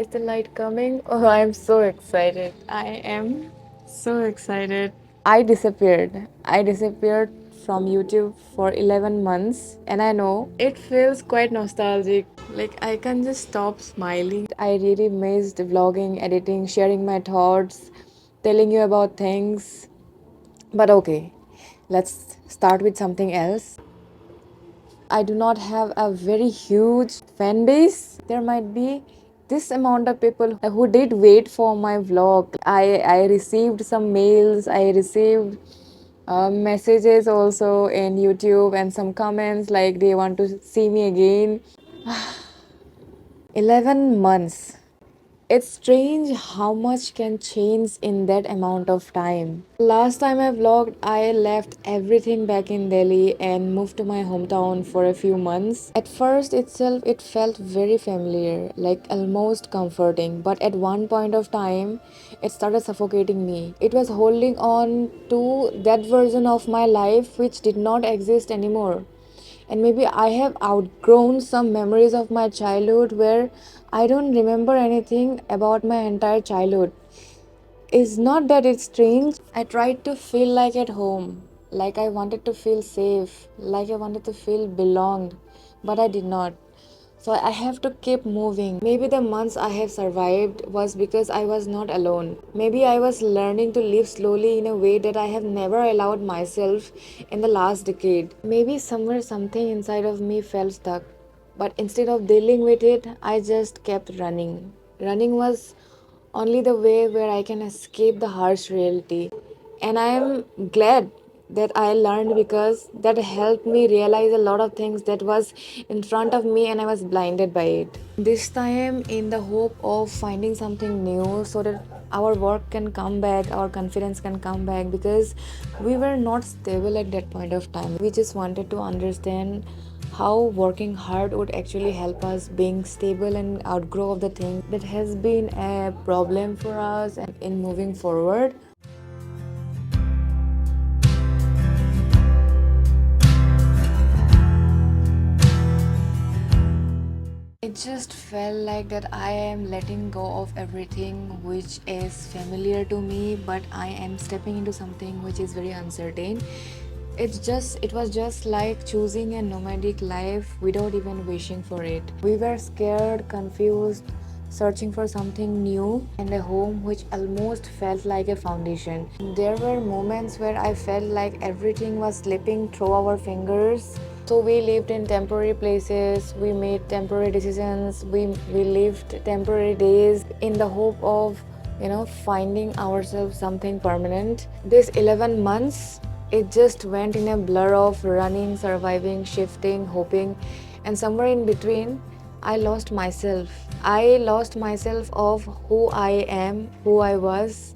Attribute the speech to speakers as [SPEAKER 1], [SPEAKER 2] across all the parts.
[SPEAKER 1] Is the light coming? Oh, I'm so excited. I am so excited. I disappeared. I disappeared from YouTube for 11 months, and I know it feels quite nostalgic. Like, I can't just stop smiling. I really missed vlogging, editing, sharing my thoughts, telling you about things. But okay, let's start with something else. I do not have a very huge fan base. There might be this amount of people who did wait for my vlog. I received some mails, I received messages also in YouTube and some comments like they want to see me again. 11 months. It's strange how much can change in that amount of time. Last time I vlogged, I left everything back in Delhi and moved to my hometown for a few months. At first itself, it felt very familiar, like almost comforting. But at one point of time, it started suffocating me. It was holding on to that version of my life which did not exist anymore. And maybe I have outgrown some memories of my childhood where I don't remember anything about my entire childhood. It's not that it's strange. I tried to feel like at home, like I wanted to feel safe, like I wanted to feel belonged, but I did not. So I have to keep moving. Maybe the months I have survived was because I was not alone. Maybe I was learning to live slowly in a way that I have never allowed myself in the last decade. Maybe somewhere something inside of me felt stuck. But instead of dealing with it, I just kept running. Running was only the way where I can escape the harsh reality. And I am glad that I learned because that helped me realize a lot of things that was in front of me and I was blinded by it. This time in the hope of finding something new so that our work can come back, our confidence can come back because we were not stable at that point of time. We just wanted to understand how working hard would actually help us being stable and outgrow of the thing that has been a problem for us and in moving forward. It just felt like that I am letting go of everything which is familiar to me, but I am stepping into something which is very uncertain. It was just like choosing a nomadic life without even wishing for it. We were scared, confused, searching for something new and a home which almost felt like a foundation. There were moments where I felt like everything was slipping through our fingers. So we lived in temporary places, we made temporary decisions, we lived temporary days in the hope of finding ourselves something permanent. This 11 months, it just went in a blur of running, surviving, shifting, hoping, and somewhere in between I lost myself. I lost myself of who I am, who I was,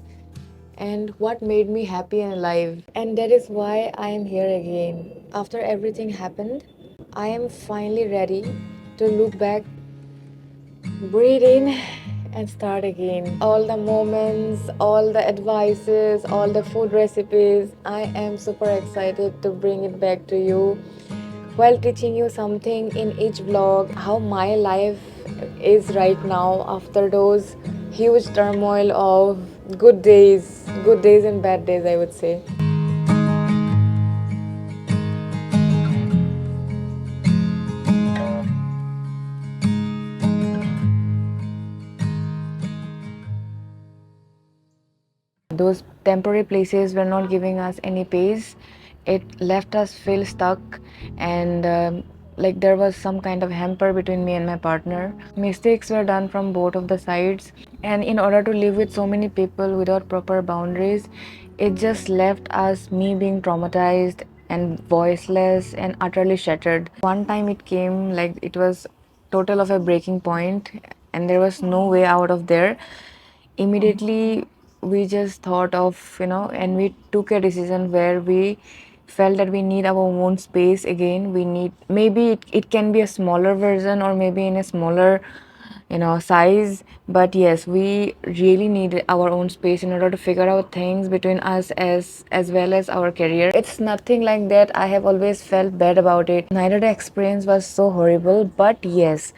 [SPEAKER 1] and what made me happy and alive. And that is why I am here again. After everything happened, I am finally ready to look back, breathe in, and start again. All the moments, all the advices, all the food recipes, I am super excited to bring it back to you while teaching you something in each vlog how my life is right now after those huge turmoil of good days and bad days, I would say. Those temporary places were not giving us any pace. It left us feel stuck and like there was some kind of hamper between me and my partner. Mistakes were done from both of the sides, and in order to live with so many people without proper boundaries, it just left us me being traumatized and voiceless and utterly shattered. One time it came like it was total of a breaking point and there was no way out of there. Immediately we just thought of and we took a decision where we felt that we need our own space again. We need, maybe it can be a smaller version or maybe in a smaller size, but yes, we really need our own space in order to figure out things between us as well as our career. It's nothing like that I have always felt bad about it. Neither the experience was so horrible, but yes,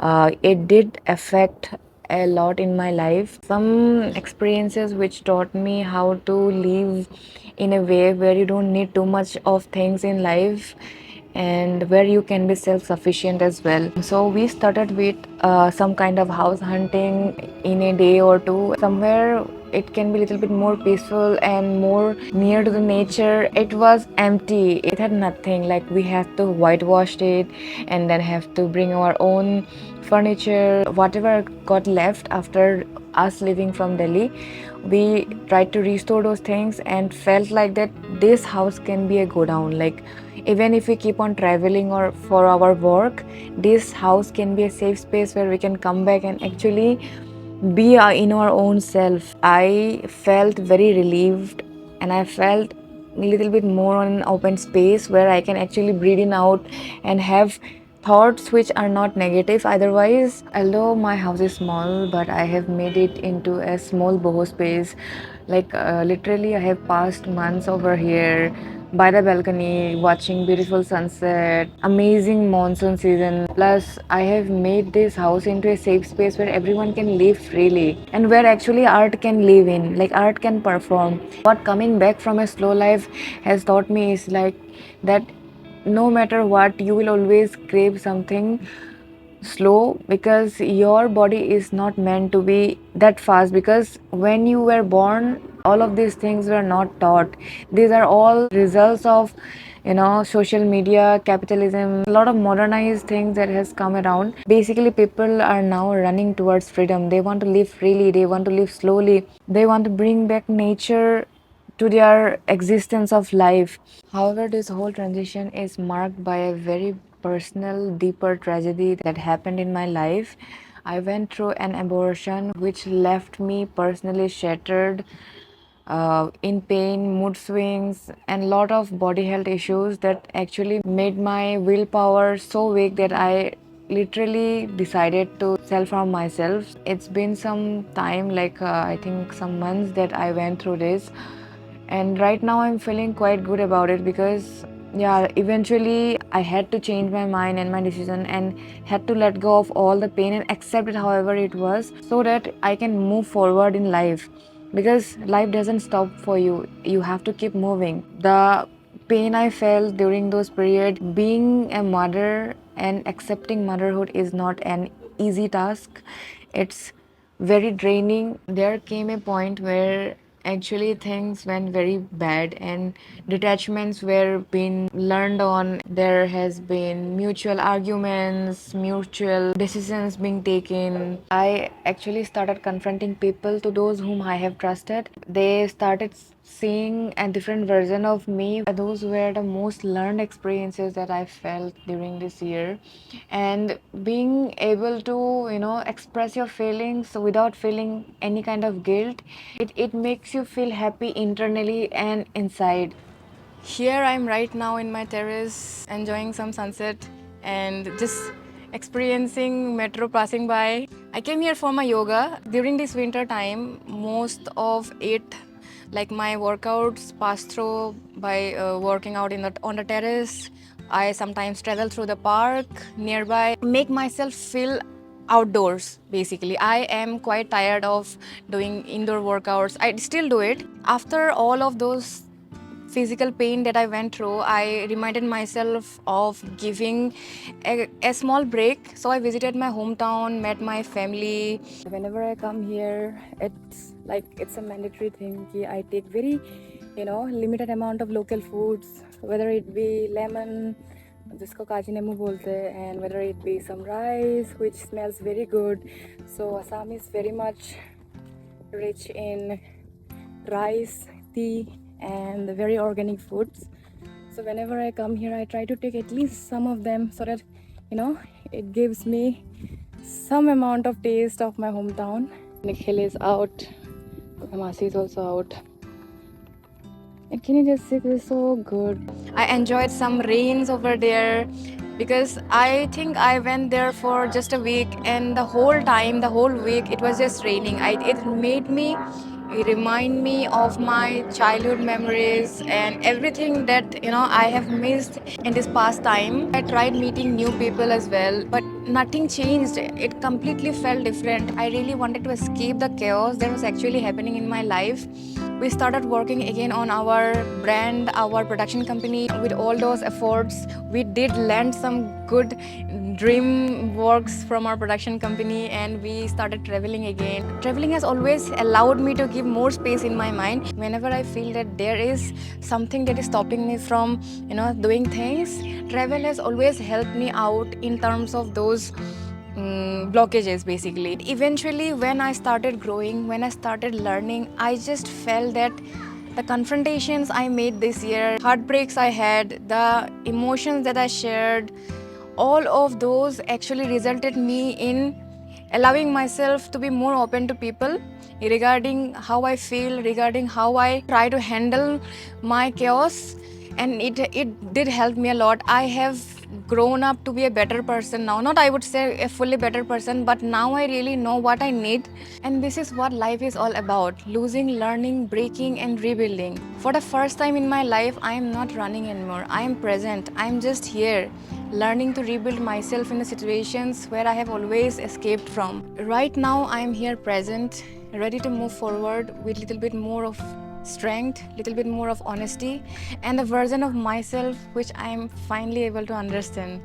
[SPEAKER 1] it did affect a lot in my life. Some experiences which taught me how to live in a way where you don't need too much of things in life and where you can be self-sufficient as well. So we started with some kind of house hunting in a day or two. Somewhere it can be a little bit more peaceful and more near to the nature. It was empty. It had nothing. Like we have to whitewash it and then have to bring our own furniture. Whatever got left after us leaving from Delhi, we tried to restore those things and felt like that this house can be a go down. Like even if we keep on traveling or for our work, this house can be a safe space where we can come back and actually be in our own self. I felt very relieved and I felt a little bit more on an open space where I can actually breathe in out and have thoughts which are not negative. Otherwise, although my house is small, but I have made it into a small boho space. Like literally I have passed months over here by the balcony watching beautiful sunset, amazing monsoon season. Plus I have made this house into a safe space where everyone can live freely and where actually art can live in, like art can perform. What coming back from a slow life has taught me is like that no matter what, you will always crave something slow because your body is not meant to be that fast. Because when you were born, all of these things were not taught. These are all results of social media, capitalism, a lot of modernized things that has come around. Basically people are now running towards freedom. They want to live freely, they want to live slowly, they want to bring back nature to their existence of life. However, this whole transition is marked by a very personal, deeper tragedy that happened in my life. I went through an abortion which left me personally shattered, in pain, mood swings, and lot of body health issues that actually made my willpower so weak that I literally decided to self harm myself. It's been some time, like I think some months that I went through this, and right now I'm feeling quite good about it because yeah, eventually I had to change my mind and my decision and had to let go of all the pain and accept it however it was, so that I can move forward in life. Because life doesn't stop for you, you have to keep moving. The pain I felt during those periods, being a mother and accepting motherhood is not an easy task. It's very draining. There came a point where actually things went very bad and detachments were being learned on. There has been mutual arguments, mutual decisions being taken. I actually started confronting people, to those whom I have trusted. They started seeing a different version of me. Those were the most learned experiences that I felt during this year. And being able to express your feelings without feeling any kind of guilt, it makes you feel happy internally and inside. Here I'm right now in my terrace enjoying some sunset and just experiencing metro passing by. I came here for my yoga. During this winter time, most of it, like my workouts, pass through by working out on the terrace. I sometimes travel through the park nearby, make myself feel outdoors. Basically I am quite tired of doing indoor workouts. I still do it. After all of those physical pain that I went through, I reminded myself of giving a small break. So I visited my hometown, met my family. Whenever I come here, it's like it's a mandatory thing कि I take very limited amount of local foods, whether it be lemon, जिसको काजी नींबू बोलते हैं, and whether it be some rice which smells very good. So Assam is very much rich in rice, tea, and the very organic foods. So whenever I come here, I try to take at least some of them so that it gives me some amount of taste of my hometown. Nikhil is out, Masi is also out. And can you just see, this is so good. I enjoyed some rains over there because I think I went there for just a week, and the whole time, the whole week, it was just raining. It made me It remind me of my childhood memories and everything that I have missed in this past time. I tried meeting new people as well, but nothing changed. It completely felt different. I really wanted to escape the chaos that was actually happening in my life. We started working again on our brand, our production company. With all those efforts, we did land some good dream works from our production company, and we started traveling again. Traveling has always allowed me to give more space in my mind. Whenever I feel that there is something that is stopping me from doing things, travel has always helped me out in terms of those blockages. Basically, eventually when I started growing, when I started learning, I just felt that the confrontations I made this year, heartbreaks I had, the emotions that I shared, all of those actually resulted me in allowing myself to be more open to people regarding how I feel, regarding how I try to handle my chaos. And it did help me a lot. I have grown up to be a better person now. Not I would say a fully better person, but now I really know what I need. And this is what life is all about: losing, learning, breaking, and rebuilding. For the first time in my life, I am not running anymore. I am present. I am just here, learning to rebuild myself in the situations where I have always escaped from. Right now, I am here present, ready to move forward with a little bit more of strength, little bit more of honesty, and the version of myself which I am finally able to understand.